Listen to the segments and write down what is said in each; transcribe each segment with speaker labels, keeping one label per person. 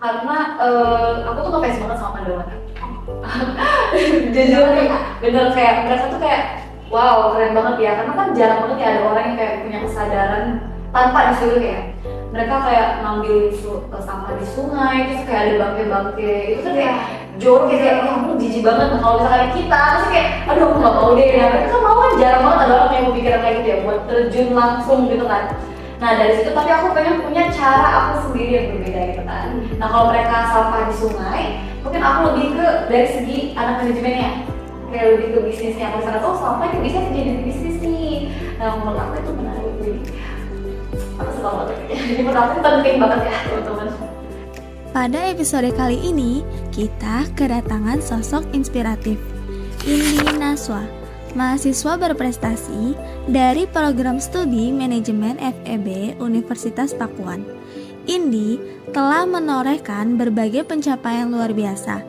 Speaker 1: karena aku tuh ngefans banget sama Pandawa. Jujur bener kayak mereka tuh kayak wow keren banget ya, karena kan jarang banget ya ada orang yang kayak punya kesadaran tanpa disuruh ya. Mereka kayak ngambil sampah di sungai, terus kayak ada bangke-bangke itu kan kayak jorok kayak ya ampun jijik banget. Nah kalau misalnya kita terus kayak aduh aku nggak mau deh ya, mereka kan mau kan jarang banget ada orang yang mau pikiran kayak gitu ya buat terjun langsung gitu kan. Nah dari situ tapi aku pengen punya cara aku sendiri yang berbeda gitu kan. Nah kalau mereka sampah di sungai, mungkin aku lebih ke dari segi anak manajemennya, kayak lebih ke bisnisnya. Aku misalnya oh sampah itu bisa jadi bisnis nih. Nah menurut aku itu menarik, jadi aku suka banget. Jadi menurut aku penting banget ya teman-teman.
Speaker 2: Pada episode kali ini, kita kedatangan sosok inspiratif, Indi Naswa, mahasiswa berprestasi dari program studi manajemen FEB Universitas Pakuan. Indi telah menorehkan berbagai pencapaian luar biasa,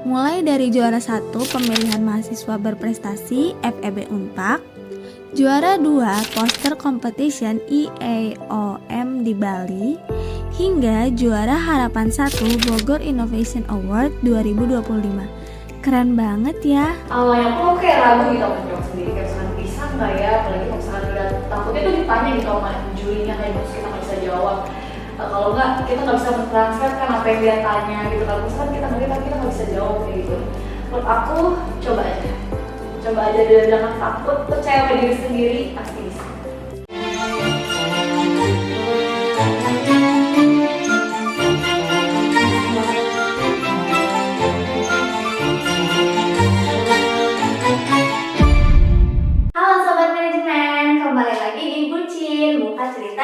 Speaker 2: mulai dari juara 1 pemilihan mahasiswa berprestasi FEB Unpak, juara 2 poster competition IAOM di Bali, hingga juara Harapan 1 Bogor Innovation Award 2025. Keren banget ya.
Speaker 1: Awalnya aku kayak ragu gitu sama diri sendiri, kayak misalkan bisa nggak ya, apalagi kalau misalkan udah takutnya tuh ditanya gitu sama jurinya kayak terus kita nggak bisa jawab. Kalau nggak kita nggak bisa mentranslate kan apa yang dia tanya gitu kan, misalkan kita ngerti tapi kita nggak bisa jawab kayak gitu. Menurut aku coba aja dan jangan takut, percaya pada diri sendiri, pasti bisa.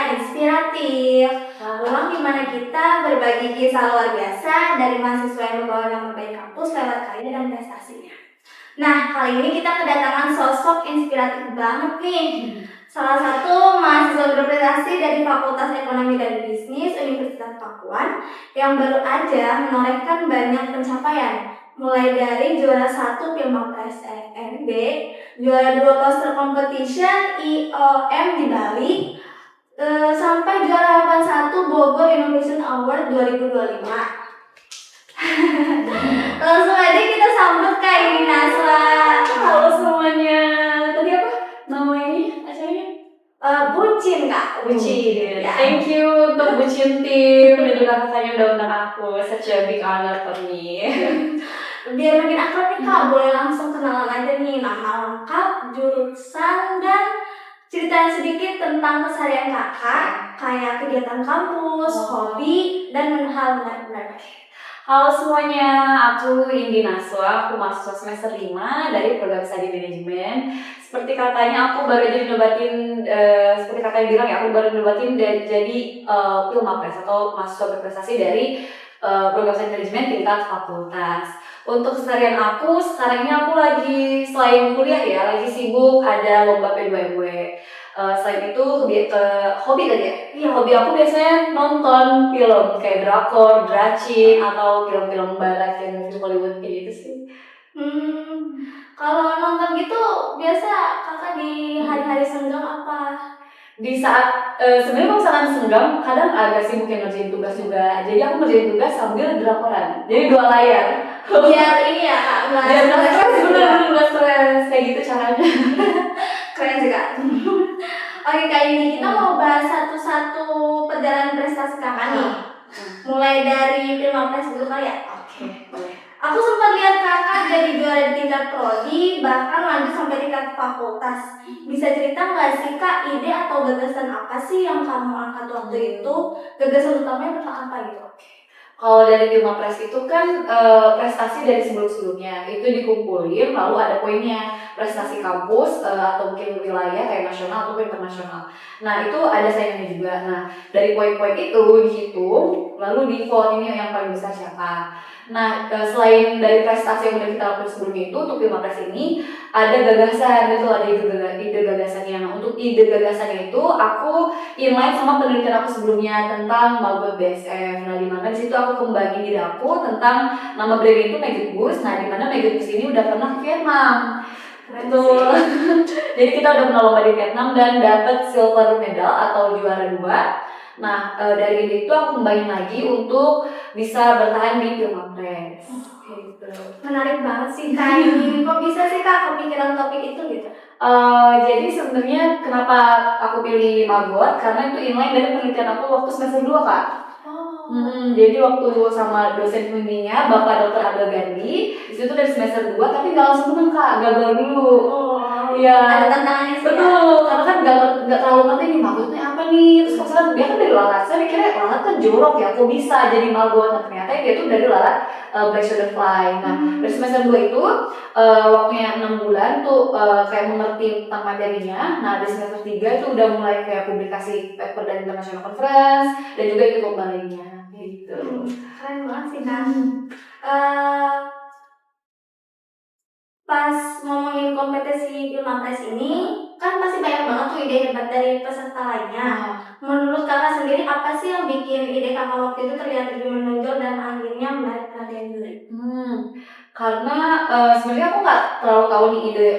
Speaker 3: Inspiratif, ruang di mana kita berbagi kisah luar biasa dari mahasiswa yang membawa nama baik kampus lewat karya dan prestasinya. Nah, kali ini kita kedatangan sosok inspiratif banget nih. Salah satu mahasiswa berprestasi dari Fakultas Ekonomi dan Bisnis Universitas Pakuan yang baru aja menorehkan banyak pencapaian, mulai dari juara 1 Pilmapres FEB, juara 2 poster competition IOM di Bali, sampai juara Harapan 1 Bogor Innovation Award 2025. Langsung aja kita sambut Kak Indi Naswa.
Speaker 1: Halo semuanya, tadi apa nama ini acaranya?
Speaker 3: Bucin Kak,
Speaker 1: Bucin.
Speaker 3: Ya.
Speaker 1: Thank you untuk Bucin Team dan juga kakaknya udah undang aku, such a big honor for me.
Speaker 3: Biar makin akrab nih Kak, boleh langsung kenalan aja nih nama lengkap, jurusan, dan ceritain sedikit tentang keseharian kakak, kayak kegiatan kampus, hobi, dan hal menarik.
Speaker 1: Halo semuanya, aku Indi Naswa, aku mahasiswa semester 5 dari program studi manajemen. Seperti katanya aku baru aja nobatin, seperti katanya bilang ya, aku baru nobatin jadi Pilmapres atau mahasiswa berprestasi dari program studi manajemen tingkat fakultas. Untuk keseharian aku, sekarang ini aku lagi selain kuliah ya, lagi sibuk ada lomba P2MW. Selain itu hobi tadi ya? Iya, hobi aku biasanya nonton film kayak drakor, dracin, atau film-film barat yang film Hollywood kayak gitu sih.
Speaker 3: Kalau nonton gitu biasa kakak di hari-hari senggang apa?
Speaker 1: Di saat sebenarnya kalau misalkan senggang kadang agak sibuk yang ngerjain tugas juga, jadi aku ngerjain tugas sambil drakoran, jadi 2 layar.
Speaker 3: Biar ini ya Kak,
Speaker 1: biar nggak stres, bener-bener nggak stres, kayak gitu caranya.
Speaker 3: Keren juga. Oke Kak Indi, kita mau bahas satu-satu perjalanan prestasi kakak nih. Mulai dari Pilmapres dulu kali ya?
Speaker 1: Oke, boleh.
Speaker 3: Aku sempat lihat kakak jadi juara di tingkat prodi, bahkan lanjut sampai tingkat fakultas. Bisa cerita nggak sih Kak, ide atau gagasan apa sih yang kamu angkat waktu itu? Gagasan utamanya tentang apa gitu?
Speaker 1: Kalau dari Pilmapres itu kan prestasi dari sebelum-sebelumnya itu dikumpulin, lalu ada poinnya prestasi kampus atau mungkin wilayah kayak nasional atau internasional. Nah itu ada saingannya juga. Nah dari poin-poin itu dihitung, lalu di vote ini yang paling besar siapa. Nah selain dari prestasi yang udah kita lakukan sebelumnya itu, untuk Pilmapres ini ada gagasan gitu, ada ide gagasannya. Nah untuk ide gagasannya itu aku inline sama penelitian aku sebelumnya tentang Magot BSF. Nah dimana disitu aku kembangin diri aku tentang nama brand itu Magic Boost. Nah dimana Magic Boost ini udah pernah ke Vietnam. Betul. Jadi kita udah pernah lomba di Vietnam dan dapat silver medal atau juara 2. Nah dari ide itu aku kembangin lagi untuk bisa bertahan di Pilmapres. Gitu.
Speaker 3: Menarik banget sih Kak ini. Kok bisa sih Kak kepikiran topik itu gitu?
Speaker 1: Jadi sebenarnya kenapa aku pilih Magot karena itu inline dari penelitian aku waktu semester 2 Kak. Jadi waktu sama dosen pembimbingnya Bapak Dr. Abel Gandhi, disitu dari semester 2 tapi gak langsung menang Kak, gagal dulu. Iya.
Speaker 3: Ada tantangannya sih.
Speaker 1: Betul, karena kan gak terlalu ngerti nih magotnya apa nih. Terus maksudnya dia kan dari lalat, saya mikirnya lalat kan jorok ya, kok bisa jadi magot. Nah ternyata dia tuh dari lalat black shoulder fly. Nah dari semester 2 itu waktunya 6 bulan tuh kayak mengerti tentang materinya. Nah dari semester 3 itu udah mulai kayak publikasi paper dan international conference dan juga ikut lomba lainnya gitu.
Speaker 3: Keren banget sih Kak. Pas ngomongin kompetisi Pilmapres ini kan pasti banyak banget tuh ide hebat dari peserta lainnya. Menurut kakak sendiri apa sih yang bikin ide kakak waktu itu terlihat lebih menonjol dan akhirnya menarik perhatian juri?
Speaker 1: Karena sebenarnya aku nggak terlalu tahu nih ide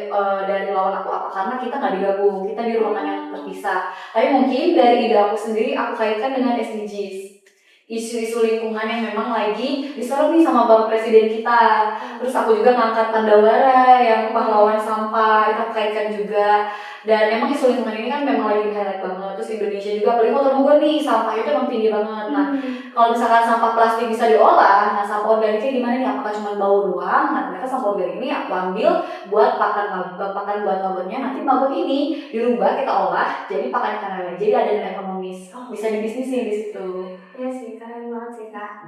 Speaker 1: dari lawan aku apa karena kita nggak digabung, kita di ruangan yang terpisah. Tapi mungkin dari ide aku sendiri aku kaitkan dengan SDGs. Isu-isu lingkungan yang memang lagi disorot nih sama Bapak Presiden kita. Terus aku juga ngangkat Pandawara yang pahlawan sampah, itu aku kaitkan juga. Dan emang isu lingkungan ini kan memang lagi highlight banget. Terus Indonesia juga, apalagi Kota Bogor nih, sampahnya itu emang tinggi banget. Nah, kalau misalkan sampah plastik bisa diolah, nah sampah organiknya gimana nih? Apakah cuma bau doang? Nah, ternyata sampah organik ini aku ambil buat pakan buat magotnya. Nanti magot ini dirubah, kita olah jadi pakan ikan lele. Jadi ada nilai ekonomis. Bisa dibisnisin di situ.
Speaker 3: Iya sih, keren banget sih Kak.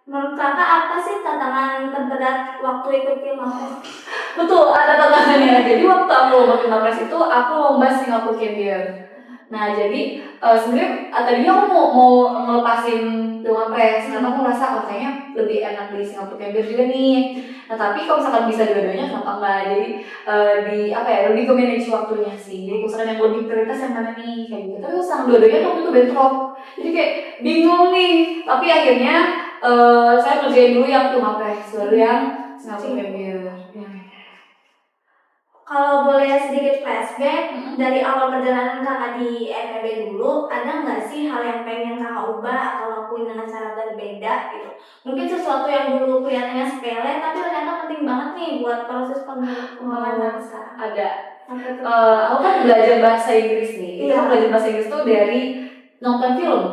Speaker 3: Menurut kakak apa sih tantangan terberat waktu ikut Pilmapres?
Speaker 1: Betul, ada tantangannya. Jadi waktu aku lomba Pilmapres itu aku lomba Singapore Campion. Nah jadi sebenarnya tadinya aku mau ngelepasin Pilmapres karena aku merasa kayaknya lebih enak di Singapore Campion juga nih. Nah tapi kalau misalkan bisa dua-duanya kenapa enggak? Jadi di apa ya lebih ke manage waktunya sih. Jadi misalkan yang lebih prioritas yang mana nih kayak gitu. Tapi misalkan dua-duanya waktu itu bentrok. Jadi kayak bingung nih. Tapi akhirnya saya kerjain dulu yang Pilmapres, baru yang Singapore Campion.
Speaker 3: Kalau boleh sedikit flashback dari awal perjalanan kakak di FEB dulu, ada nggak sih hal yang pengen kakak ubah atau lakuin dengan cara berbeda gitu? Mungkin sesuatu yang dulu kelihatannya sepele, tapi ternyata penting banget nih buat proses pengembangan kakak sekarang.
Speaker 1: Ada. Aku kan belajar bahasa Inggris nih. Itu aku belajar bahasa Inggris tuh dari nonton film,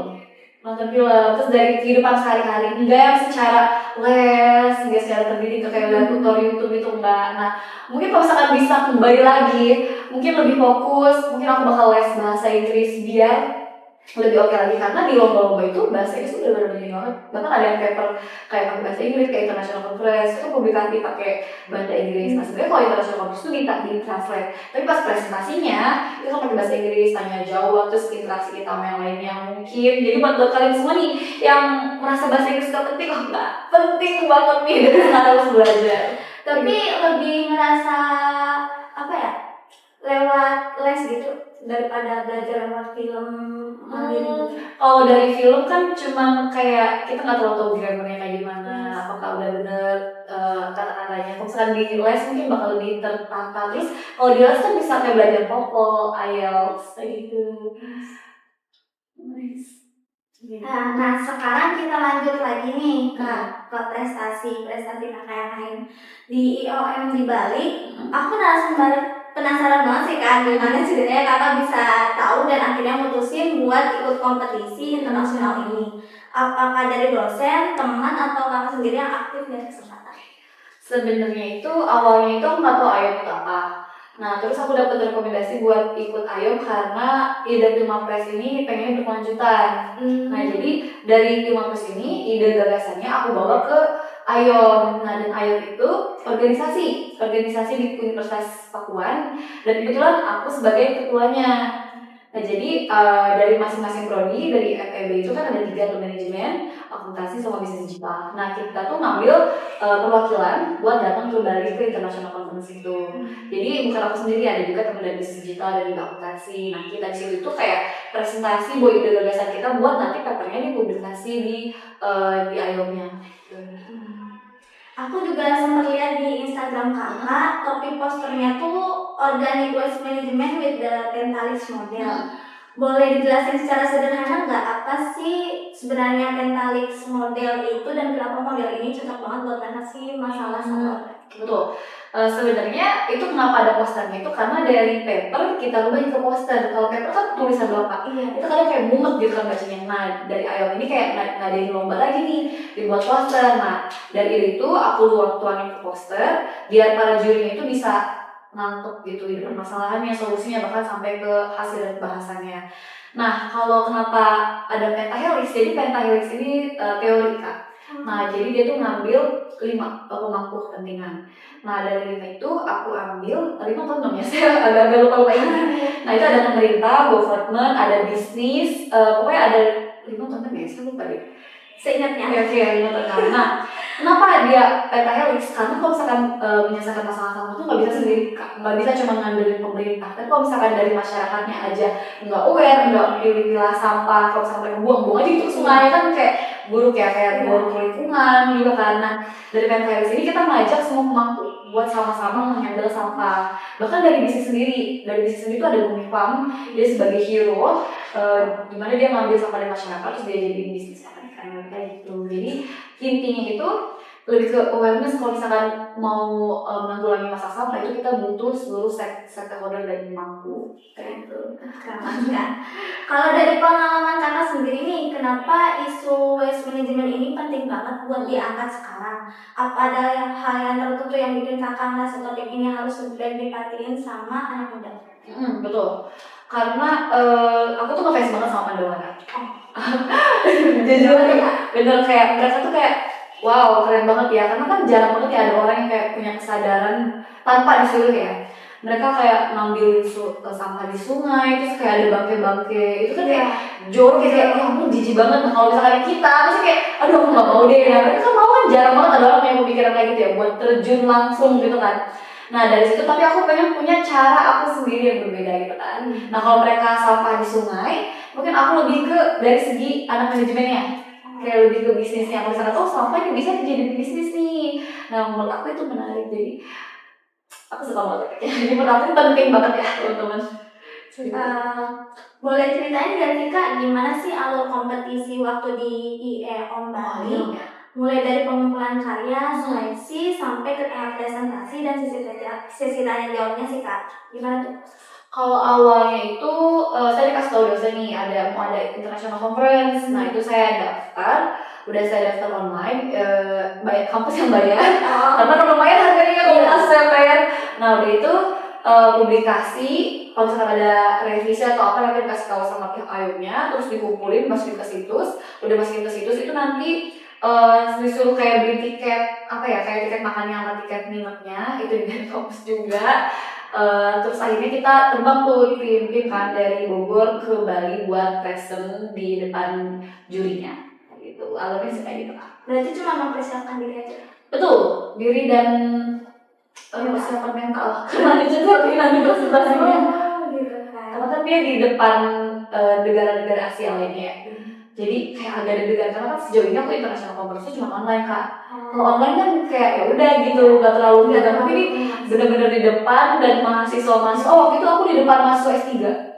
Speaker 1: terus dari kehidupan sehari-hari, enggak yang secara les, enggak secara terdidik kayak lihat tutor YouTube itu enggak. Nah, mungkin kalau misalkan bisa kembali lagi, mungkin lebih fokus, mungkin aku bakal les bahasa Inggris biar lebih oke lagi karena di lomba-lomba itu bahasa Inggris udah benar-benar banget. Bahkan ada yang paper kayak pakai bahasa Inggris kayak international conference itu publikasi pakai bahasa Inggris. Nah sebenarnya kalau international conference itu di translate, tapi pas presentasinya itu kan pakai bahasa Inggris, tanya jawab, terus interaksi kita sama yang lainnya mungkin. Jadi buat kalian semua nih yang merasa bahasa Inggris itu penting, oh enggak penting banget nih dari sekarang harus belajar.
Speaker 3: Tapi lebih ngerasa apa ya? Lewat les gitu daripada belajar lewat film mandiri.
Speaker 1: Kalau dari film kan cuma kayak kita nggak terlalu tahu grammarnya kayak gimana, apakah udah bener kata-katanya. Kalau misalkan di les mungkin bakal lebih tertata. Terus kalau di les kan bisa kayak belajar TOEFL, IELTS kayak gitu. Nice.
Speaker 3: Nah sekarang kita lanjut lagi nih ke prestasi kakak yang lain di IOM di Bali. Aku penasaran banget sih Kak, gimana ceritanya kakak bisa tahu dan akhirnya mutusin buat ikut kompetisi internasional ini. Apakah dari dosen, teman, atau kakak sendiri yang aktif dari kesempatan?
Speaker 1: Sebenarnya itu awalnya itu aku nggak tahu IOM itu apa. Nah terus aku dapat rekomendasi buat ikut IOM karena ide Pilmapres ini pengen berkelanjutan. Nah jadi dari Pilmapres ini ide gagasannya aku bawa ke IOM. Nah dan IOM itu organisasi di Universitas Pakuan dan kebetulan aku sebagai ketuanya. Nah jadi dari masing-masing prodi dari FEB itu kan ada 3 tuh, manajemen, akuntansi sama bisnis digital. Nah kita tuh ngambil perwakilan buat datang ke Bali ke international conference itu. Jadi bukan aku sendiri, ada juga teman dari bisnis digital dan juga akuntansi. Nah kita di situ tuh kayak presentasi buat ide gagasan kita buat nanti papernya dipublikasi di IOM-nya.
Speaker 3: Aku juga sempat lihat di Instagram kakak, topik posternya tuh Organic Waste Management with the Tentalis Model. Boleh dijelasin secara sederhana nggak apa sih sebenarnya Pentahelix model itu dan kenapa model ini cocok banget buat mengatasi masalah salur?
Speaker 1: Betul. Sebenarnya itu kenapa ada posternya itu karena dari paper kita rubah ke poster. Kalau paper kan tulisan doang Pak.
Speaker 3: Iya.
Speaker 1: Itu kadang kayak mumet gitu kan bacanya. Nah dari IOM ini kayak ngadain lomba lagi nih dibuat poster. Nah dari itu aku tuangin ke poster biar para jurinya itu bisa nangkep gitu ide permasalahannya, solusinya bahkan sampai ke hasil bahasannya. Nah kalau kenapa ada pentahelix? Jadi pentahelix ini teori Kak. Nah, jadi dia tuh ngambil 5 pemangku kepentingan. Nah, dari 5 itu aku ambil 5 atau 6 ya, saya agak lupa ini. Nah, itu ada pemerintah, government, ada bisnis, pokoknya ada 5 atau 6 ya, saya lupa deh.
Speaker 3: Seingatnya.
Speaker 1: Oke, 5 atau 6. Nah, kenapa dia pentahelix? Karena kalau misalkan menyelesaikan masalah sama itu nggak bisa sendiri, nggak bisa cuma ngandelin pemerintah. Tapi kalau misalkan dari masyarakatnya aja nggak aware, nggak pilih-pilih sampah, kalau misalkan buang-buang aja itu sungai kan kayak buruk ya, kayak buruk lingkungan juga kan. Nah, dari pentahelix ini kita mengajak semua pemangku buat sama-sama menghandle sampah. Bahkan dari bisnis sendiri itu ada Bumi Farm, dia sebagai hero, dimana dia ngambil sampah dari masyarakat terus dia jadi bisnis kayak gitu. Jadi intinya itu lebih ke awareness kalau misalkan mau menanggulangi masalah sampah itu kita butuh seluruh stakeholder dan pemangku kayak gitu.
Speaker 3: Kalau dari pengalaman kakak sendiri nih, kenapa isu waste management ini penting banget buat diangkat sekarang? Apa ada hal yang tertentu yang bikin kakak merasa topik ini harus lebih diperhatiin sama anak muda?
Speaker 1: Betul. Karena aku tuh ngefans banget sama Pandawana. Jujur bener kayak mereka tuh kayak wow keren banget ya, karena kan jarang banget ya ada orang yang kayak punya kesadaran tanpa disuruh ya. Mereka kayak ngambil sampah di sungai, terus kayak ada bangke-bangke, itu kan kayak jorok kayak ya ampun jijik banget. Nah kalau misalkan kita pasti kayak aduh aku nggak mau deh. Nah mereka kan mau kan jarang banget ada orang yang pemikiran kayak gitu ya buat terjun langsung gitu kan. Nah dari situ tapi aku pengen punya cara aku sendiri yang berbeda gitu kan. Nah kalau mereka sampah di sungai, mungkin aku lebih ke dari segi anak manajemennya, kayak lebih ke bisnisnya. Kalau misalkan oh sampah ini bisa jadi bisnis nih. Nah menurut aku itu menarik, jadi aku suka banget ya. Jadi menurut aku itu penting banget ya teman-teman.
Speaker 3: Boleh ceritain gak sih Kak, gimana sih alur kompetisi waktu di IEOM Bali? Mulai dari pengumpulan karya, seleksi, sampai ke tahap presentasi dan sesi tanya jawabnya sih Kak. Gimana tuh?
Speaker 1: Kalau awalnya itu saya dikasih tahu dosen nih mau ada international conference. Nah itu saya daftar, udah saya daftar online, bayar kampus yang bayar. Karena kalau bayar harganya kan kampus saya bayar. Nah udah itu publikasi, kalau misalkan ada revisi atau apa nanti dikasih tahu sama pihak IOM-nya, terus dikumpulin masukin ke situs. Udah masukin ke situs itu nanti disuruh kayak beli tiket apa ya, kayak tiket makannya sama tiket minumnya itu dari kampus juga. Terus akhirnya kita terbang tuh tim kan dari Bogor ke Bali buat present di depan jurinya gitu. Alurnya sih kayak gitu kan.
Speaker 3: Berarti cuma mempersiapkan diri aja?
Speaker 1: Betul, diri dan persiapan mental. Karena dicetak nanti presentasinya.
Speaker 3: Gitu kan.
Speaker 1: Karena kan dia di depan negara-negara Asia lainnya. Jadi kayak agak deg-degan karena kan sejauh ini aku international conference cuma online Kak. Kalau online kan kayak ya udah gitu, nggak terlalu deg-degan. Tapi ini benar-benar di depan dan mahasiswa. Oh waktu itu aku di depan mahasiswa S3.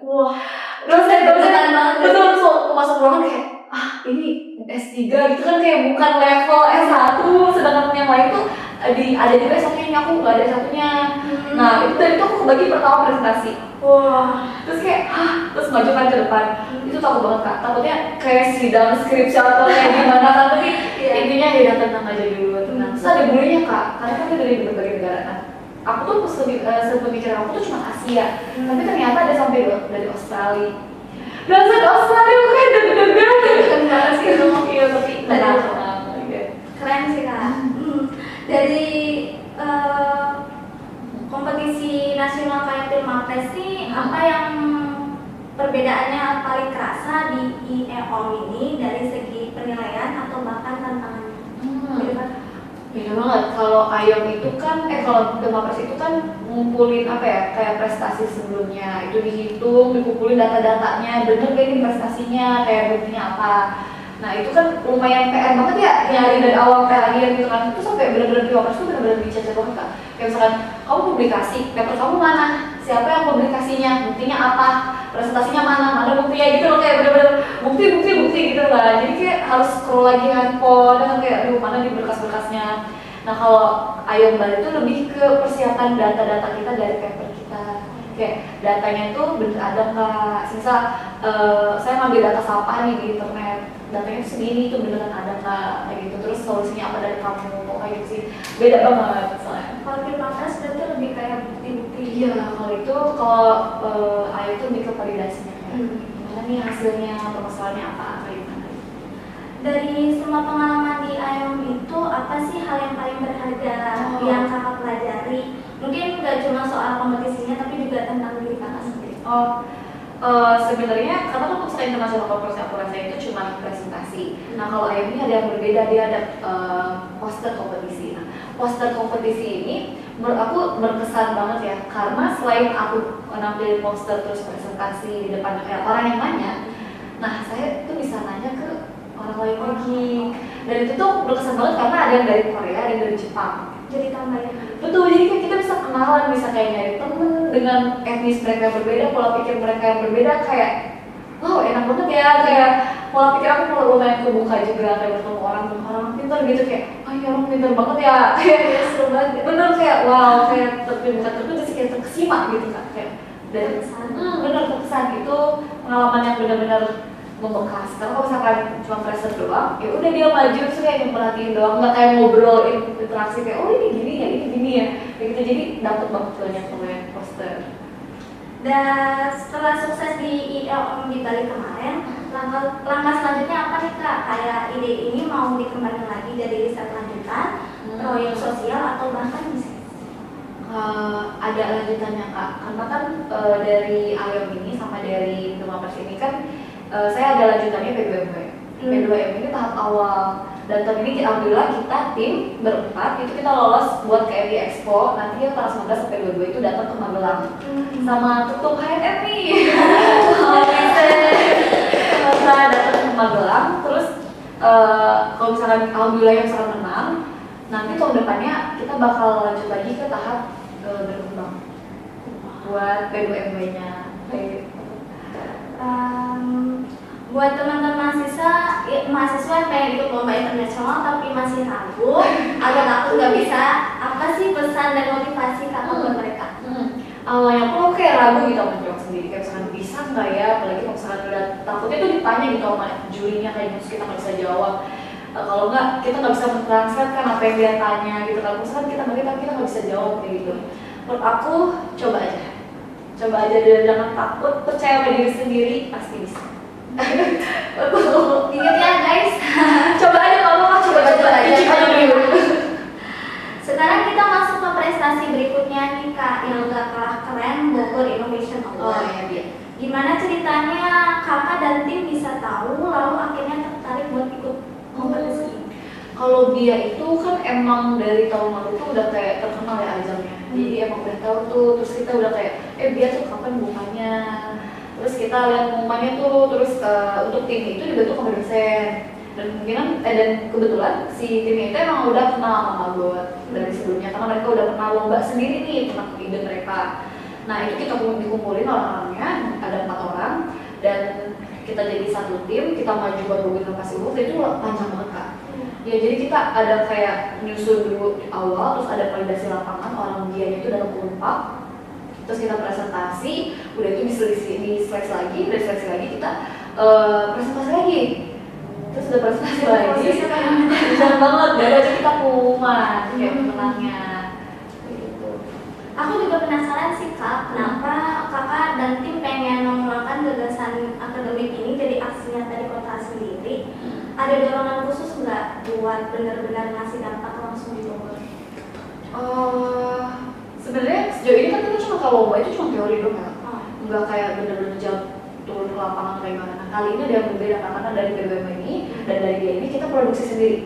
Speaker 1: Wah, terus saya betul masuk ruangan kayak ini S3 gitu kan kayak bukan level S1, sedangkan yang lain tuh ada juga S1 nya, aku nggak ada S1-nya. Nah itu dari itu aku kebagi pertama presentasi. Wah, terus kayak terus majukan ke depan. Itu takut banget Kak, takutnya kayak sidang skripsi atau kayak gimana kan, tapi intinya ya tenang aja dulu, tenang. Terus ada bulinya Kak, karena kan dia dari berbagai negara kan. Aku tuh sepemikiran aku tuh cuma Asia, tapi ternyata ada sampai dari Australia. Dan dari Australia aku kayak deg-degan banget sih ngomong iya, tapi tenang.
Speaker 3: Keren sih Kak. Dari kompetisi nasional kayak Pilmapres nih, apa yang perbedaannya paling kerasa di IEOM ini dari segi penilaian atau bahkan tantangannya?
Speaker 1: Beda banget. Kalau IOM itu kan, kalau Pilmapres itu kan ngumpulin apa ya, kayak prestasi sebelumnya itu dihitung, dikumpulin data-datanya, bener gak ini prestasinya, kayak buktinya apa. Nah itu kan lumayan PR banget ya, nyari dari awal sampai akhir gitu kan. Itu sampai bener-bener Pilmapres itu bener-bener dicaca banget Kak. Kayak misalkan kamu publikasi, paper kamu mana? siapa yang publikasinya, buktinya apa, presentasinya mana buktinya gitu loh, kayak bener-bener bukti gitu lah. Jadi kayak harus scroll lagi handphone dan kayak aduh mana di berkas-berkasnya. Nah kalau Ayo Mbak itu lebih ke persiapan data-data kita dari paper kita, kayak datanya itu bener ada nggak, misal saya ngambil data sampah nih di internet, datanya itu segini tuh beneran ada nggak kayak gitu, terus solusinya apa dari kamu, kayak gitu sih, beda banget soalnya.
Speaker 3: Kalau di Pamres berarti lebih kayak bukti-bukti.
Speaker 1: Iya, kalau Ayo itu lebih ke validasinya, gimana nih hasilnya, permasalahannya apa, kayak gimana.
Speaker 3: Dari semua pengalaman di IOM itu apa sih hal yang paling berharga yang kakak pelajari? Mungkin nggak cuma soal kompetisinya tapi juga tentang diri kakak sendiri.
Speaker 1: Sebenarnya karena kan usaha internasional corporate akurasi itu cuma presentasi. Nah kalau IOM ini ada yang berbeda, dia ada poster kompetisi. Nah poster kompetisi ini menurut aku berkesan banget ya, karena selain aku nampilin poster terus presentasi di depan orang yang nanya, nah saya tuh bisa nanya ke orang lain lagi, dan itu tuh berkesan banget karena ada yang dari Korea, ada yang dari Jepang.
Speaker 3: Jadi tambahin.
Speaker 1: Betul, jadi kayak kita bisa kenalan, bisa kayak nyari temen dengan etnis mereka yang berbeda, pola pikir mereka yang berbeda, kayak wow enak banget ya, kayak pola pikir aku kalau lumayan kebuka juga, kayak bertemu orang pintar gitu, kayak oh ya orang pintar banget ya, kayak seru banget, bener kayak wow, kayak bukan sih, kayak terkesima gitu kan, kayak dari bener terkesan. Itu pengalaman yang benar-benar membekas. Karena kalau misalkan cuma present doang, ya udah dia maju terus kayak memperhatiin doang, nggak kayak ngobrol interaksi kayak oh ini gini ya, kayak gitu. Jadi dapet banget banyak pemain poster.
Speaker 3: Dan setelah sukses di ILM di Bali kemarin, langkah selanjutnya apa nih kak? Kayak ide ini mau dikembangin lagi jadi riset lanjutan, proyek sosial atau bahkan bisnis?
Speaker 1: Ada lanjutannya kak, karena kan dari IOM ini sama dari Demapers ini kan saya ada lanjutannya P2M. P2M ini tahap awal, dan tahun ini alhamdulillah kita tim berempat itu kita lolos buat KMD Expo. Nanti yang tanggal 19 sampai 22 itu datang ke Magelang sama ketum HNF nih. Kita datang ke Magelang, terus kalau misalkan alhamdulillah yang sangat menang, nanti tahun depannya kita bakal lanjut lagi ke tahap berkembang buat P2MW-nya.
Speaker 3: Buat teman-teman mahasiswa yang pengen ikut lomba internasional tapi masih ragu, agak takut nggak bisa, apa sih pesan dan motivasi kakak buat mereka?
Speaker 1: Awalnya aku kayak ragu gitu sama jawab sendiri, kayak misalkan bisa nggak ya, apalagi kalau misalkan udah takutnya tuh ditanya gitu sama jurinya, kayak terus kita nggak bisa jawab. Kalau nggak kita nggak bisa mentranslate kan apa yang dia tanya gitu. Kalau misalkan kita bagi tapi kita nggak bisa jawab kayak gitu. Menurut aku coba aja dan jangan takut, percaya pada diri sendiri, pasti bisa.
Speaker 3: Ingat ya guys.
Speaker 1: Coba aja dulu.
Speaker 3: Sekarang kita masuk ke prestasi berikutnya nih kak, yang gak kalah keren, Bogor Innovation Award.
Speaker 1: Iya.
Speaker 3: Gimana ceritanya kakak dan tim bisa tahu lalu akhirnya tertarik buat ikut kompetisi ini?
Speaker 1: Kalau dia itu kan emang dari tahun lalu tuh udah kayak terkenal ya ajangnya. Jadi emang udah tahu tuh, terus kita udah kayak dia tuh kapan bukanya. Terus kita lihat pengumumannya tuh, terus untuk tim itu dibentuk sama dosen. Dan kemungkinan dan kebetulan si tim itu emang udah kenal sama Magot dari sebelumnya, karena mereka udah pernah lomba sendiri nih tentang ide mereka. Nah itu kita dikumpulin orang-orangnya, ada 4 orang, dan kita jadi satu tim, kita maju buat Bogor Inovasi Award. Itu panjang banget kak. Ya jadi kita ada kayak nyusun dulu di awal, terus ada validasi lapangan, orang dianya itu dalam kompak, terus kita presentasi, udah itu diseleksi lagi, kita presentasi lagi, terus udah presentasi lagi, jangan banget, baru aja kita pengumuman kayak pemenangnya gitu.
Speaker 3: Aku juga penasaran sih kak, kenapa kakak dan tim pengen mengembangkan gagasan akademik ini jadi aksi nyata di kota sendiri? Ada dorongan khusus nggak buat benar-benar ngasih dampak langsung di Bogor?
Speaker 1: Sebenarnya sejauh ini kan kita cuma kalau lomba itu cuma teori doang ya, nggak kayak bener-bener turun ke lapangan kayak gimana. Nah kali ini ada yang berbeda karena dari BBM ini dan dari dia ini kita produksi sendiri.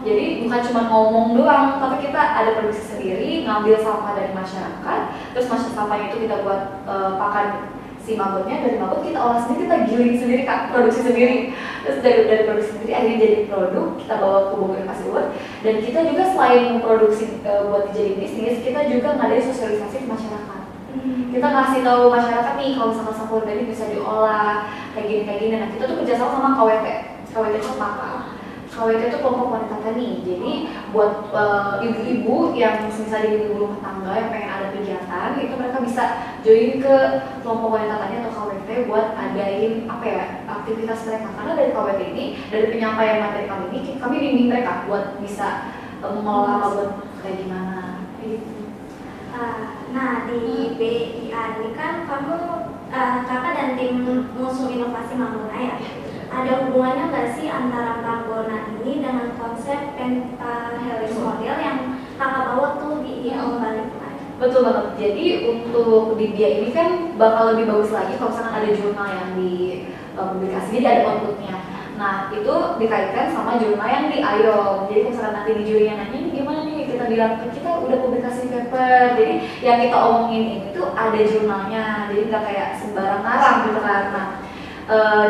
Speaker 1: Jadi bukan cuma ngomong doang, tapi kita ada produksi sendiri, ngambil sampah dari masyarakat, terus sampahnya itu kita buat pakan si magotnya, dari magot kita olah sendiri, kita giling sendiri kak, produksi sendiri. Terus dari produksi sendiri akhirnya jadi produk, kita bawa ke Bogor Inovasi Award. Dan kita juga selain memproduksi buat dijadiin bisnis, kita juga ngadain sosialisasi ke masyarakat. Kita kasih tahu masyarakat nih kalau misalkan sampah organik bisa diolah kayak gini. Nah kita tuh kerjasama sama KWT. KWT itu apa? KWT itu kelompok wanita tani. Jadi buat ibu-ibu yang misalnya di rumah tangga yang pengen ada kegiatan, itu mereka bisa join ke kelompok wanita tani atau KWT buat adain aktivitas mereka. Karena dari KWT ini, dari penyampaian materi kami bimbing mereka buat bisa mengelola buat kayak gimana. Gitu.
Speaker 3: Nah di BIA ini kan kamu kakak dan tim musuh inovasi Manggona ya. Ada hubungannya nggak sih antara Manggona ini dengan konsep pentahelix model yang kakak bawa tuh di Bali kemarin?
Speaker 1: Betul banget. Jadi untuk di BIA ini kan bakal lebih bagus lagi kalau misalkan ada jurnal yang dipublikasi, jadi ada outputnya. Nah itu dikaitkan sama jurnal yang di IOM. Jadi kalau misalkan nanti di jurinya nanya ini gimana nih, kita bilang kita udah publikasi paper. Jadi yang kita omongin ini tuh ada jurnalnya, jadi nggak kayak sembarang ngarang gitu kan. Nah,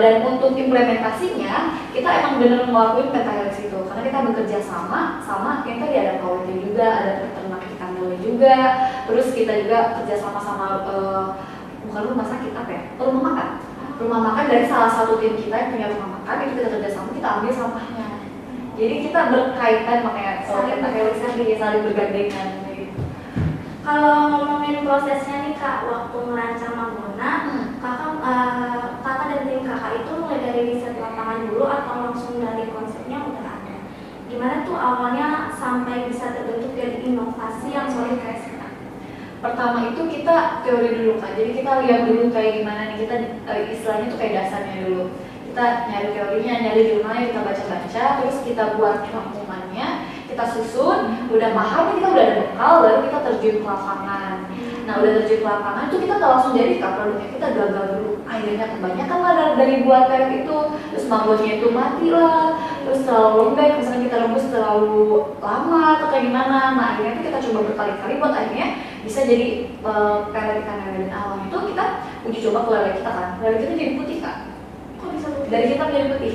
Speaker 1: dan untuk implementasinya kita emang bener ngelakuin pentahelix itu karena kita bekerja sama yang tadi ada KWT juga, ada peternak ikan lele juga, terus kita juga kerja sama bukan rumah sakit rumah makan dari salah satu tim kita yang punya rumah makan, itu kita kerja sama, kita ambil sampahnya. Jadi kita berkaitan, makanya pentahelix saling bergandengan gitu.
Speaker 3: Kalau ngomongin prosesnya nih kak, waktu merancang Manggona, kakak dan tim kakak itu mulai dari riset lapangan dulu atau langsung dari konsepnya udah ada? Gimana tuh awalnya sampai bisa terbentuk jadi inovasi yang solid kayak sekarang?
Speaker 1: Pertama itu kita teori dulu kan, jadi kita lihat dulu kayak gimana nih, kita istilahnya tuh kayak dasarnya dulu. Kita nyari teorinya, nyari jurnalnya, kita baca-baca, terus kita buat rangkumannya, kita susun, udah paham, kita udah ada bekal, baru kita terjun ke lapangan. Nah udah terjun ke lapangan itu kita langsung jadi produknya, kita gagal dulu. Akhirnya kebanyakan lah dari buat kayak itu, terus manggotnya itu mati lah, terus terlalu lembek, misalnya kita rebus terlalu lama atau kayak gimana. Nah akhirnya itu kita coba berkali-kali buat akhirnya bisa jadi pelet ikan lele. Dan awalnya itu kita uji coba ke lele kita kan, lele kita jadi putih kan. Kok bisa putih? Dari kita jadi putih.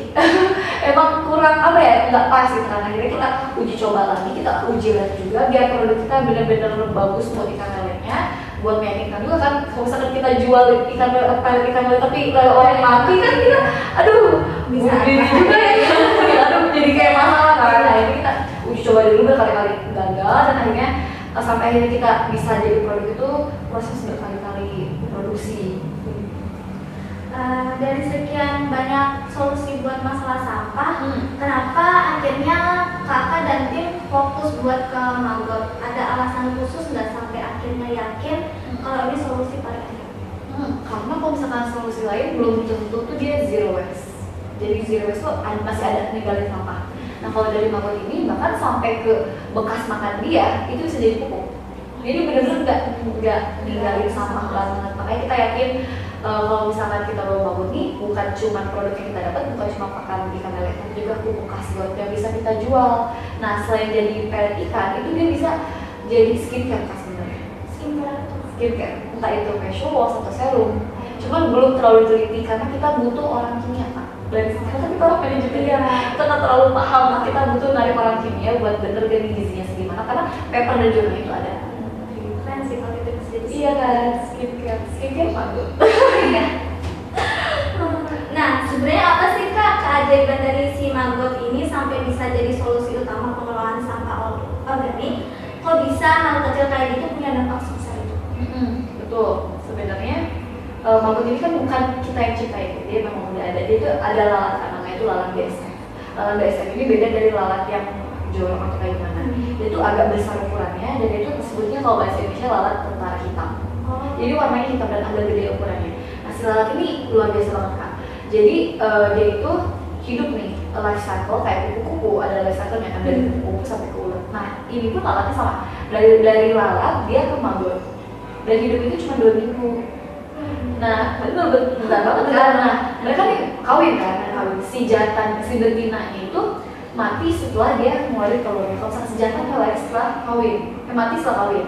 Speaker 1: Emang kurang nggak pas gitu kan. Akhirnya kita uji coba lagi, kita uji lagi juga biar produk kita benar-benar bagus buat ikan lelenya, buat meyakinkan juga kan. Kalau misalkan kita jual ikan lele tapi lele orang mati kan kita, aduh bisa juga ya. Aduh jadi kayak masalah kan. Nah ini kita uji coba dulu berkali-kali gagal, dan akhirnya sampai akhirnya kita bisa jadi produk itu proses berkali-kali produksi.
Speaker 3: Dari sekian banyak solusi buat masalah sampah, kenapa akhirnya kakak dan tim fokus buat ke Manggot? Ada alasan khusus nggak sampai akhirnya yakin kalau ini solusi paling enak?
Speaker 1: Karena kalau misalkan solusi lain belum tentu tuh dia zero waste. Jadi zero waste tuh masih ada ninggalin sampah. Nah kalau dari Manggot ini bahkan sampai ke bekas makan dia itu bisa jadi pupuk. Jadi benar-benar nggak ninggalin sampah banget. Makanya kita yakin kalau misalkan kita bawa Manggot nih bukan cuma produk yang kita dapat, bukan cuma pakan ikan lele, tapi juga pupuk kasbot yang bisa kita jual. Nah selain jadi pelet ikan, itu dia bisa jadi skincare kan sebenarnya. Skincare, entah itu facial wash atau serum. Cuman belum terlalu teliti karena kita butuh orang kimia kan. Dan karena kita orang manajemen ya, kita nggak terlalu paham. Kita butuh narik orang kimia buat bener gini gizinya segimana. Karena paper dan jurnal itu ada.
Speaker 3: Keren sih kalau itu bisa jadi.
Speaker 1: Iya kan, skincare Manggot.
Speaker 3: Nah, sebenarnya apa sih kak keajaiban dari si Manggot ini sampai bisa jadi solusi utama pengelolaan sampah organik? Kok bisa hal kecil kayak gitu punya dampak sebesar itu?
Speaker 1: Betul, sebenarnya Manggot ini kan bukan kita yang ciptain, dia memang udah ada. Dia itu ada lalat kan, namanya itu lalat BSF. Lalat BSF ini beda dari lalat yang jorok atau kayak gimana. Dia itu agak besar ukurannya, dan itu disebutnya kalau bahasa Indonesia lalat tentara hitam. Jadi warnanya hitam dan agak gede ukurannya. Nah si lalat ini luar biasa banget kak. Jadi dia itu hidup nih, life cycle kayak kupu-kupu, ada life cycle-nya kan dari kupu-kupu sampai ke ulat. Nah ini pun lalatnya sama, dari lalat dia ke Manggot, dan hidup itu cuma 2 minggu. Nah itu bentar banget kan. Nah mereka nih kawin kan, si betinanya itu mati setelah dia ngeluarin telurnya. Kalau misalnya si jantan lahir setelah kawin, mati setelah kawin.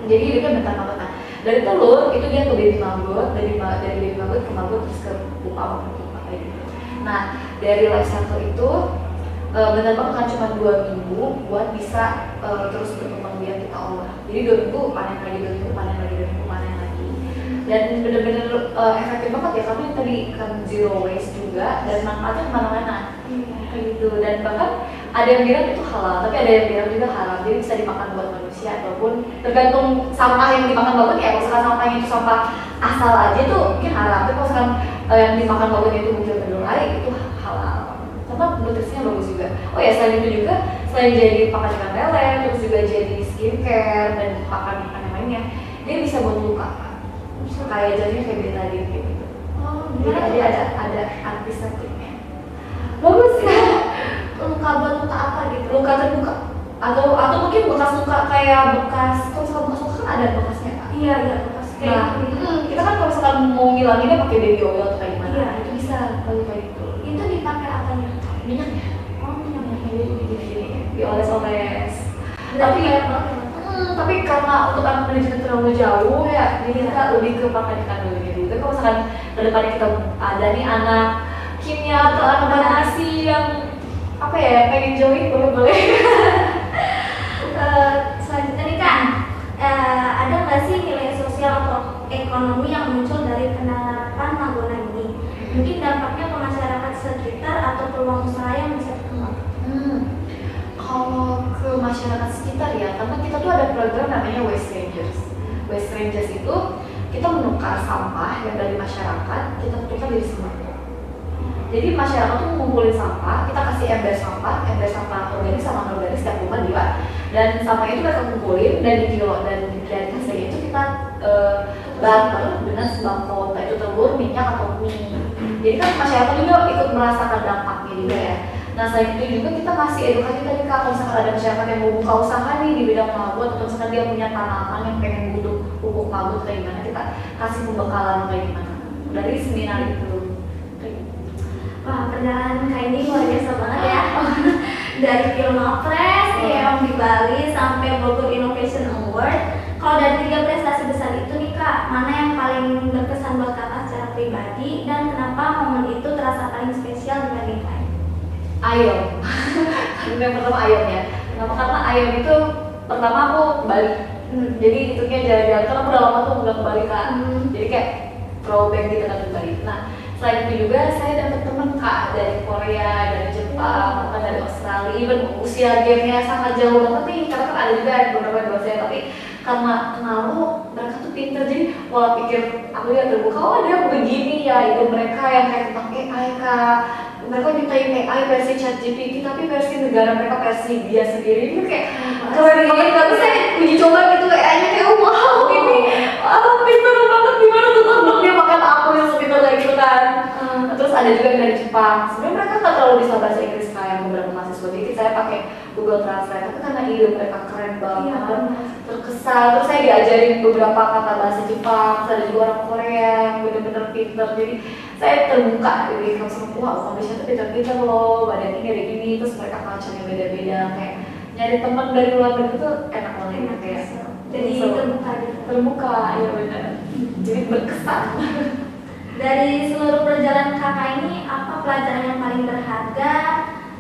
Speaker 1: Jadi hidupnya bentar banget. Nah dari telur itu dia ke baby Manggot, dari baby Manggot ke Manggot terus ke pupa kayak gitu. Nah dari life cycle itu benar banget kan cuma 2 minggu buat bisa terus berkembang biak kita olah. Jadi 2 minggu panen lagi, 2 minggu panen lagi, 2 minggu panen lagi. dan bener-bener efektif banget ya, karena tadi kan zero waste juga dan manfaatnya kemana-mana kayak gitu. Dan bahkan ada yang bilang itu halal, tapi ada yang bilang juga haram, jadi bisa dimakan buat manusia ataupun tergantung sampah yang dimakan babat ya. Kalau misalkan sampahnya itu sampah asal aja tuh mungkin haram, tapi kalau misalkan yang dimakan babat itu mungkin berdolai itu halal karena nutrisinya bagus juga. Oh ya, selain itu juga, selain jadi pakan ikan lele, terus juga jadi skincare dan pakan ikan yang lainnya, dia bisa buat luka, kayak jadinya kayak betadine gitu. Jadi ada antiseptiknya. Bagus ya. Luka buat luka apa gitu? Luka terbuka atau mungkin bekas luka kayak bekas, kalau misalkan bekas luka kan ada bekasnya kan?
Speaker 3: Iya bekas kayak
Speaker 1: Nah, kita kan kalau misalkan mau ngilanginnya pakai baby oil atau kayak gimana?
Speaker 3: Iya.
Speaker 1: Itu bisa kalau kayak gitu.
Speaker 3: itu dipakai apanya?
Speaker 1: Minyaknya,
Speaker 3: Minyak.
Speaker 1: jadi gini-gini, dioles-oles.
Speaker 3: Berarti
Speaker 1: Tapi tapi karena untuk anak manajemen terlalu jauh ya, jadi kita lebih ke pakan ikan dulu gitu. Tapi kalau misalkan kedepannya kita ada nih anak kimia atau anak farmasi yang apa ya pengen join, boleh.
Speaker 3: Selanjutnya nih Kak, ada nggak sih nilai sosial atau ekonomi yang muncul dari penerapan Magona ini? Mungkin dampaknya ke masyarakat sekitar atau peluang usaha yang bisa berkembang.
Speaker 1: Kalau ke masyarakat sekitar ya, karena kita tuh ada program namanya Waste Rangers. Waste Rangers itu kita menukar sampah yang dari masyarakat, kita tukar jadi sembako. Jadi masyarakat tuh mengumpulin sampah, kita kasih ember sampah organik sama non-organik setiap rumah dia. Dan sampah itu mereka kumpulin dan dikilo, dan dari hasilnya itu kita barter dengan sembako, entah itu telur, minyak atau mie. Jadi kan masyarakat juga ikut merasakan dampaknya juga ya. Nah selain itu juga kita kasih edukasi tadi Kak, kalau misalkan ada masyarakat yang mau buka usaha nih di bidang mabut, atau misalkan dia punya tanaman yang pengen butuh pupuk mabut kayak gimana, kita kasih pembekalan kayak gimana dari seminar itu.
Speaker 3: Wah, perjalanan Kak ini luar biasa banget ya. Dari Pilmapres, yang di Bali, sampai Bogor Innovation Award. Kalau dari 3 prestasi besar itu nih Kak, mana yang paling berkesan buat Kakak secara pribadi dan kenapa momen itu terasa paling spesial dibanding lain?
Speaker 1: Ayom. Yang pertama ayomnya. Kenapa? Karena ayom itu pertama aku Bali. Jadi itunya jalan-jalan, karena aku udah lama tuh nggak ke Bali Kak. Jadi kayak throwback gitu kan ke Bali. Nah selain itu juga saya dapat teman Kak dari Korea, dari Jepang, bahkan dari Australia. Even usia gamenya sangat jauh banget nih, karena kan ada juga beberapa di bawah saya, tapi karena kenal mereka tuh pinter, jadi pola pikir aku ya terbuka. Oh ada yang begini ya, itu mereka yang kayak tentang AI Kak. Mereka nyiptain AI versi ChatGPT, tapi versi negara mereka, versi dia sendiri. Itu kayak keren banget. Tapi saya uji coba gitu AI-nya, kayak wow ini pinter banget, gimana tuh temen dia makan aku yang sepinter kayak gitu kan. Terus ada juga yang dari Jepang. Sebenarnya mereka nggak terlalu bisa bahasa Inggris kayak beberapa mahasiswa, jadi saya pakai Google Translate. Tapi karena ide mereka keren banget, terkesan. Terus saya diajarin beberapa kata bahasa Jepang. Terus ada juga orang Korea yang bener-bener pinter. Jadi saya terbuka, jadi langsung wah Indonesia tuh pinter-pinter loh, badan ini ada gini. Terus mereka culture-nya beda-beda, kayak nyari teman dari luar negeri tuh enak banget kayak.
Speaker 3: Jadi
Speaker 1: terbuka, ya benar. Jadi berkesan.
Speaker 3: Dari seluruh perjalanan Kakak ini, apa pelajaran yang paling berharga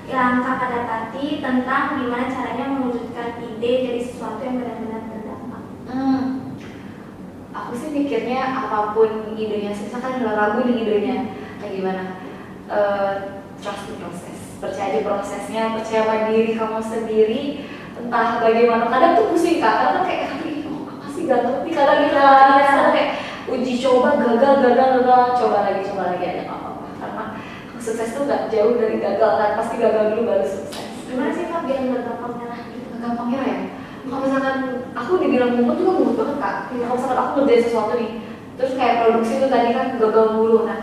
Speaker 3: yang Kakak dapati tentang gimana caranya mewujudkan ide jadi sesuatu yang benar-benar berdampak?
Speaker 1: Aku sih mikirnya apapun idenya, misalkan nggak ragu nih idenya kayak gimana, trust the process, percaya di prosesnya, percaya pada diri kamu sendiri. Entah bagaimana, kadang tuh pusing Kak, karena kan kayak apa sih gak ngerti, kadang gitu kadang kayak uji coba gagal, coba lagi ada apa-apa. Karena sukses tuh gak jauh dari gagal kan, pasti gagal dulu baru sukses.
Speaker 3: Gimana sih Kak biar nggak gampang nyerah gitu?
Speaker 1: Gampang nyerah ya? Kalau misalkan aku dibilang mumet juga mumet banget Kak. Kalau misalkan aku ngerjain sesuatu nih, terus kayak produksi itu tadi kan gagal mulu, nah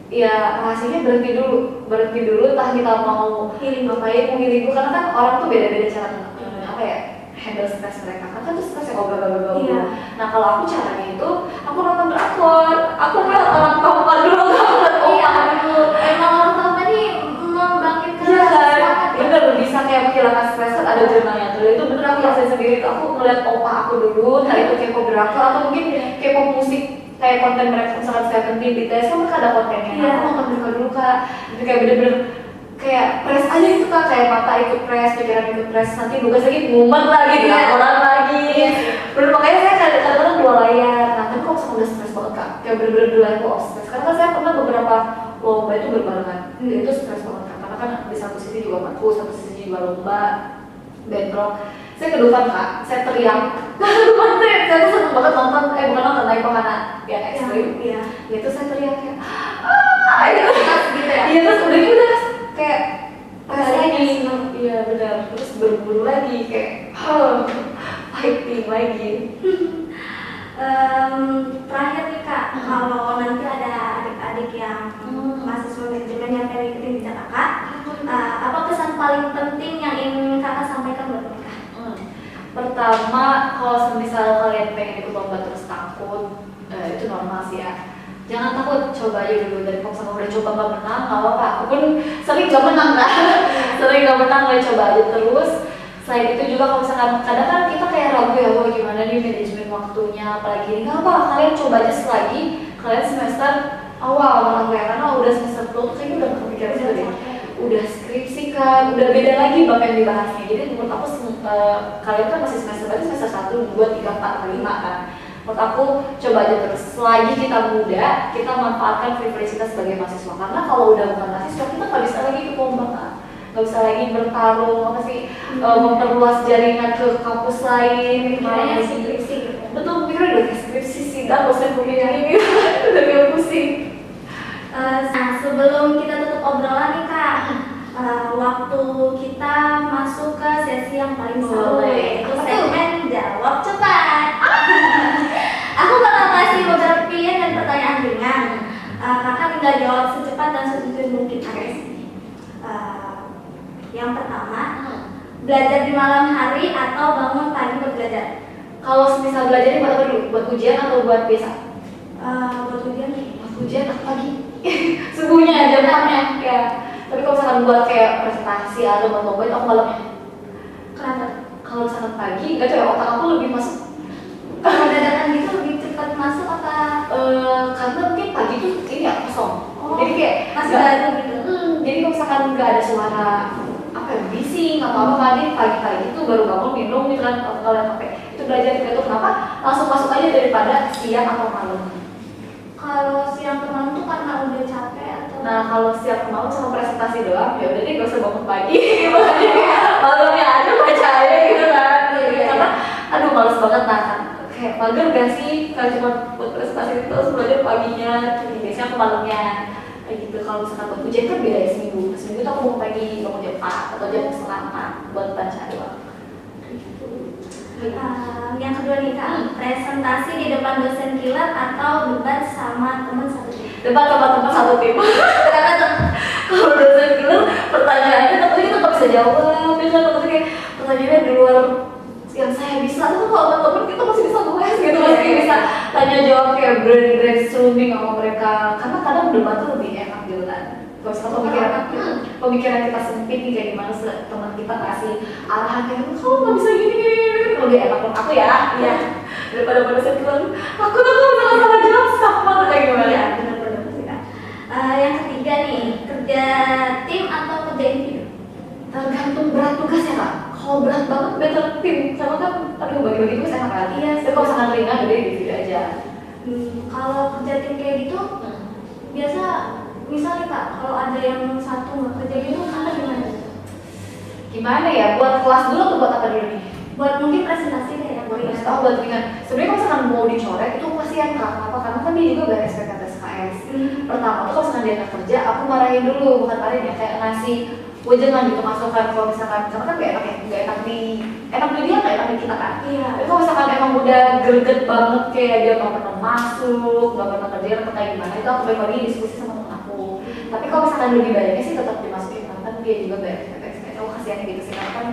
Speaker 1: ya hasilnya berhenti dulu, entah kita mau ngapain, mau healing dulu, karena kan orang tuh beda-beda cara apa ya handle stres mereka, kan tuh stres yang gagal. Nah kalau aku caranya itu, aku nonton drakor, aku ngeliat orang tampan dulu,
Speaker 3: Emang orang tua ini membangkitkan
Speaker 1: kan? Bener, bisa kayak menghilangkan stres, kan ada jurnalnya tuh. Itu bener aku rasain sendiri, aku ngeliat opa aku dulu, nah itu K-pop drakor atau mungkin K-pop musik kayak konten mereka, misalkan Seventeen, BTS, kan mereka ada kontennya. Aku nonton mereka dulu Kak, itu kayak bener-bener kayak press aja gitu Kak, kayak mata ikut press, pikiran ikut press, nanti tugas lagi mumet lagi, drakoran lagi. Bener, makanya saya kadang-kadang 2 layar. Nah tapi kalau misalnya udah stres banget kak, kayak bener-bener the level of stress. Karena kan saya pernah beberapa lomba itu berbarengan, itu stres banget kak. Karena kan di satu sisi juga matku, satu sisi juga lomba, bentrok. Saya kedufan kak, saya teriak. Saya tuh seneng banget nonton, bukan nonton, naik wahana yang ekstrim.
Speaker 3: Iya.
Speaker 1: Ya itu saya teriak kayak,
Speaker 3: Gitu ya.
Speaker 1: iya terus udah gitu udah kayak
Speaker 3: Rasanya
Speaker 1: lagi,
Speaker 3: seneng.
Speaker 1: iya benar. Terus berburu lagi kayak, fighting lagi.
Speaker 3: Terakhir nih kak, kalau nanti ada adik-adik yang mahasiswa manajemen yang pengen ikutin jejak kakak, apa pesan paling penting yang ingin kakak sampaikan buat mereka?
Speaker 1: Pertama, kalau misalnya kalian pengen ikut lomba terus takut, itu normal sih ya. Jangan takut, coba aja dulu. Dari kalau sama udah coba nggak menang, nggak apa-apa. Aku pun sering nggak menang kan, sering nggak menang, udah coba aja terus. Selain itu juga kalau misalkan kadang kan kita kayak ragu ya, wah gimana nih manajemen waktunya, apalagi ini nggak apa, kalian coba aja selagi kalian semester awal karena udah semester tuh kayaknya udah kepikiran sih deh. Udah skripsi kan, udah beda lagi bab yang dibahasnya. Jadi menurut aku kalian kan masih semester 1, 2, 3, 4, 5 kan. Menurut aku coba aja terus. Selagi kita muda, kita manfaatkan privilege kita sebagai mahasiswa. Karena kalau udah bukan mahasiswa, kita nggak bisa lagi ke lomba kan. Nggak bisa lagi bertarung, memperluas jaringan ke kampus lain.
Speaker 3: Mikirnya skripsi gitu.
Speaker 1: Betul, mikirnya udah skripsi sidang, dosen pembimbing gitu. Udah kayak pusing.
Speaker 3: Nah, sebelum kita tutup obrolan nih kak, waktu kita masuk ke sesi yang paling seru, yaitu segmen jawab cepat. Aku bakal kasih beberapa pilihan dan pertanyaan ringan. Kakak tinggal jawab secepat dan sejujur mungkin. Yang pertama, belajar di malam hari atau bangun pagi buat belajar?
Speaker 1: Kalau misal belajar ini buat apa dulu? Buat ujian atau buat biasa?
Speaker 3: Buat ujian nih.
Speaker 1: Buat ujian atau pagi? Subuhnya, jam 6-nya ya. Tapi kalau misalkan buat kayak presentasi atau buat lomba itu aku malamnya.
Speaker 3: Kenapa?
Speaker 1: Kalau misalkan pagi, nggak tahu ya, otak aku lebih masuk.
Speaker 3: Kalau dadakan gitu lebih cepat masuk apa?
Speaker 1: Karena mungkin pagi tuh ini ya kosong.
Speaker 3: Oh,
Speaker 1: Jadi kayak
Speaker 3: masih
Speaker 1: nggak-
Speaker 3: baru gitu.
Speaker 1: Jadi kalau misalkan nggak ada suara apa ya, bising atau apa kan, ini pagi-pagi itu baru bangun minum gitu kan, kalau kalian pakai itu belajar itu kenapa langsung masuk aja daripada siang atau malam.
Speaker 3: Kalau siang ke malam tuh karena udah capek atau?
Speaker 1: Nah kalau siang ke malam sama presentasi doang, ya udah deh gak usah bangun pagi, malamnya aja baca aja gitu kan. Karena aduh males banget nah kan. Kayak mager gak sih kalau cuma buat presentasi itu terus belajar paginya, biasanya aku malamnya kayak gitu. Kalau misalkan buat ujian kan beda ya, seminggu tuh aku bangun pagi, bangun jam 4 atau jam setengah 4 buat baca doang.
Speaker 3: Yang kedua nih kak, presentasi di depan dosen killer atau debat sama teman satu tim?
Speaker 1: Debat sama teman satu tim.
Speaker 3: Kenapa tuh?
Speaker 1: Kalau dosen killer pertanyaannya tentunya kita nggak bisa jawab, biasanya tentunya kayak pertanyaannya di luar yang saya bisa. Tapi kalau sama temen kita masih bisa nulis gitu, masih bisa tanya jawab kayak brainstorming sama mereka. Karena kadang debat tuh lebih enak gitu kan. Kalau misalkan pemikiran kita sempit nih, kayak gimana teman kita kasih arahan kayak kamu nggak bisa gini, lebih enak menurut aku ya. Iya. Daripada pada saya bilang aku tuh nggak bisa salah jawab sama kayak gimana.
Speaker 3: Iya benar-benar sih kak. Yang ketiga nih, kerja tim atau kerja individu?
Speaker 1: Tergantung berat tugasnya kak. Kalau berat banget better tim, sama kan aduh bagi-bagi tugas enak kan.
Speaker 3: Iya.
Speaker 1: Tapi kalau sangat ringan jadi individu aja.
Speaker 3: Kalau kerja tim kayak gitu, biasa misalnya kak, kalau ada yang satu nggak kerja gitu, kakak gimana?
Speaker 1: Gimana ya? Buat kelas dulu atau buat apa dulu nih?
Speaker 3: Buat mungkin presentasi deh yang
Speaker 1: Buat
Speaker 3: ringan.
Speaker 1: ngasih tahu buat ringan. Sebenarnya kalau misalkan mau dicoret itu kasihan kak. Kenapa? Karena kan dia juga bayar SPKT SKS. Pertama tuh kalau misalkan dia nggak kerja, aku marahin dulu, bukan marahin ya, kayak ngasih wejangan gitu masukan. Kalau misalkan karena kan gak enak ya, gak enak di dia, gak enak di kita kan.
Speaker 3: Iya.
Speaker 1: Tapi kalau misalkan emang udah greget banget kayak dia nggak pernah masuk, nggak pernah kerja atau kayak gimana, itu aku baik lagi diskusi sama temen aku. Tapi kalau misalkan lebih baiknya sih tetap dimasukin karena kan dia juga bayar SPKT. Aku kasihan gitu sih karena kan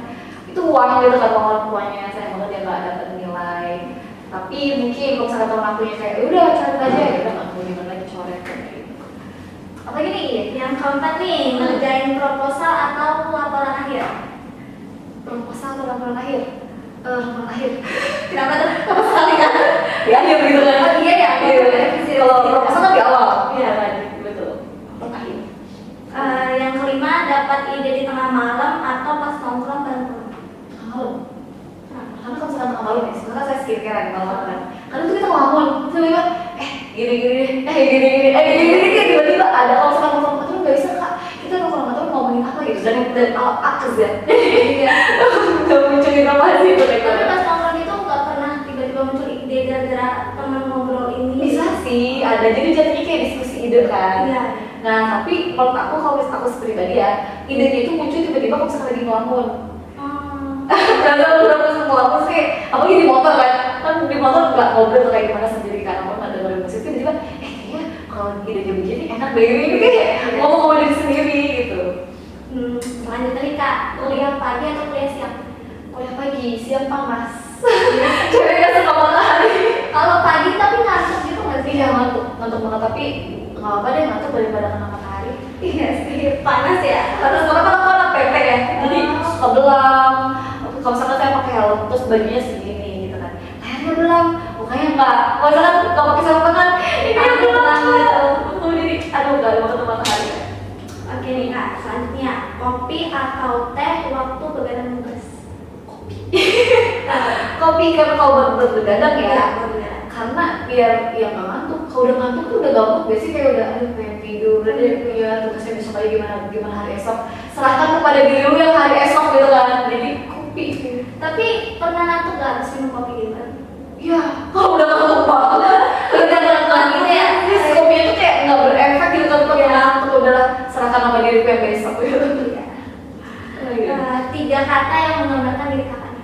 Speaker 1: itu uang gitu kan, uang orang tuanya, saya banget dia nggak dapat nilai. Tapi mungkin kalau misalkan temen aku kayak udah coret aja, ya udah nggak mau gimana lagi coret kayak gitu.
Speaker 3: Apalagi nih, yang keempat nih, ngerjain proposal atau laporan akhir?
Speaker 1: Proposal atau laporan akhir? Laporan akhir.
Speaker 3: Kenapa tuh? Apa sekali kan?
Speaker 1: Di akhir gitu kan?
Speaker 3: Oh iya ya,
Speaker 1: Kalau proposal kan di awal. Iya kan, betul. Laporan akhir.
Speaker 3: Yang kelima, dapat ide di tengah malam atau pas nongkrong bareng teman?
Speaker 1: Tengah malam. Karena kalau misalkan tengah malam ya, sebenarnya saya skincare di malam kan. Karena itu kita ngelamun, tiba-tiba dan A ke Z. Iya. Gak muncul inovasi itu deh.
Speaker 3: Tapi pas nongkrong itu nggak pernah tiba-tiba muncul ide gara-gara teman ngobrol ini.
Speaker 1: Bisa sih, ada jadi jadinya kayak diskusi ide kan.
Speaker 3: Iya.
Speaker 1: Nah tapi menurut aku kalau aku pribadi ya, idenya itu muncul tiba-tiba kalau misalkan lagi ngelamun. Kalau ngelamun sih, aku di motor kan di motor nggak ngobrol tuh kayak gimana sendiri kan, aku nggak dengerin musik tiba-tiba, kayaknya kalau idenya begini enak deh ini kayak ngomong-ngomong diri sendiri gitu.
Speaker 3: Selanjutnya nih Kak, kuliah pagi atau kuliah siang?
Speaker 1: Kuliah pagi, siang panas. Cewek gak suka matahari.
Speaker 3: Kalau pagi tapi ngantuk gitu nggak sih?
Speaker 1: Iya ngantuk banget tapi nggak apa deh ngantuk daripada kena matahari.
Speaker 3: Iya sih, panas ya.
Speaker 1: Karena sekarang kan aku anak PP ya, jadi suka belang. Kalau misalkan saya pakai helm terus bajunya segini gitu kan, lehernya belang, mukanya enggak. Kalau misalkan nggak pakai sarung tangan, ini yang belang gitu. Jadi aduh nggak mau ketemu matahari.
Speaker 3: Oke nih Kak, selanjutnya kopi atau teh waktu begadang tugas?
Speaker 1: Kopi kan kalau buat begadang ya.
Speaker 3: Iya, begadang.
Speaker 1: Karena biar nggak ngantuk. Kalau udah ngantuk tuh udah gabut, biasanya kayak udah aduh pengen tidur, udah deh ya tugasnya besok lagi gimana hari esok. Serahkan kepada diri lu yang hari esok gitu kan. Jadi kopi sih.
Speaker 3: Tapi pernah ngantuk gak harus minum kopi gitu kan?
Speaker 1: Iya, kalau udah ngantuk banget, udah ngantuk gitu ya. Terus kopinya tuh kayak nggak berefek gitu kan untuk ngantuk, udahlah serahkan sama diriku yang besok gitu. Iya.
Speaker 3: 3 kata yang menggambarkan diri kakaknya.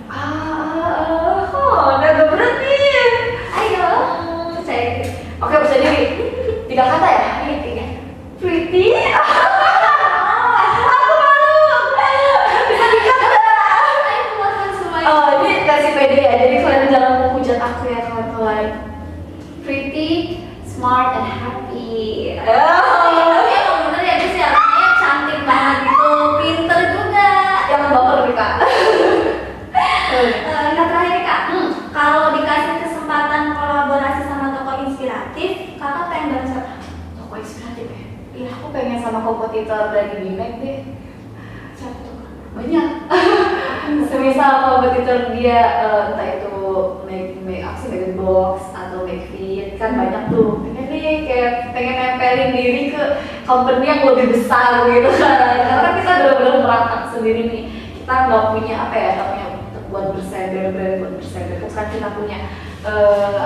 Speaker 1: Udah berat nih.
Speaker 3: Ayo, percaya diri.
Speaker 1: Oke, bisa diri. 3 kata ya?
Speaker 3: Ini 3.
Speaker 1: Pretty. Aku malu. Bisa dikata.
Speaker 3: Ayo keluarkan semuanya.
Speaker 1: Oh, ini kasih pede ya. Jadi kalian jangan menghujat aku ya kawan-kawan. Pretty, smart, and happy.
Speaker 3: Tapi emang bener ya guys ya, orangnya cantik banget gitu, pinter juga.
Speaker 1: Yang baper nih kak.
Speaker 3: Yang terakhir nih Kak, kalau dikasih kesempatan kolaborasi sama tokoh inspiratif, kakak pengen banget siapa?
Speaker 1: Tokoh inspiratif ya.
Speaker 3: Iya,
Speaker 1: Aku pengen sama kompetitor dari Bimek deh.
Speaker 3: siapa tuh Kak?
Speaker 1: Banyak. Semisal kompetitor dia entah itu make aksi make box atau make fit kan banyak tuh. Pengen nih kayak pengen nempelin diri ke company yang lebih besar gitu kan. Karena kita benar-benar merangkak sendiri nih. Kita nggak punya apa ya, nggak punya buat bersender buat bersender. Terus kan kita punya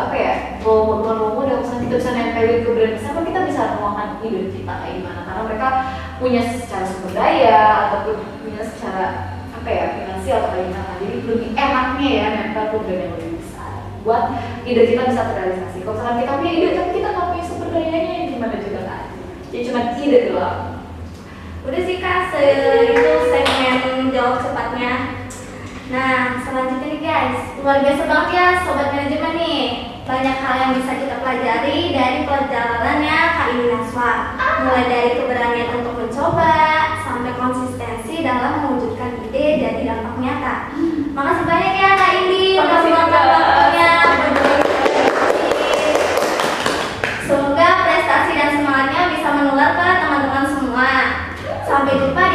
Speaker 1: apa ya, role model. Misalnya kita bisa nempelin ke brand besar, kita bisa menuangkan ide kita kayak gimana. Karena mereka punya secara sumber daya ataupun punya secara apa ya, finansial atau kayak gimana. Jadi lebih enaknya ya nempel ke brand yang lebih besar buat ide kita bisa terrealisasi. Kalau misalkan kita punya ide tapi kita nggak punya sumber dayanya, gimana juga kan. Jadi cuma ide doang.
Speaker 3: Udah sih Kak, itu segmen jawab cepatnya. Nah, selanjutnya nih guys, luar biasa banget ya Sobat Manajemen nih. Banyak hal yang bisa kita pelajari dari perjalanannya Kak Indi Naswa. Mulai dari keberanian untuk mencoba, sampai konsistensi dalam mewujudkan ide dan dampak nyata. Makasih banyak ya Kak Indi udah
Speaker 1: Makasih
Speaker 3: meluangkan
Speaker 1: juga.
Speaker 3: waktunya. Semoga prestasi dan semangatnya bisa menular ke teman-teman semua. Sampai jumpa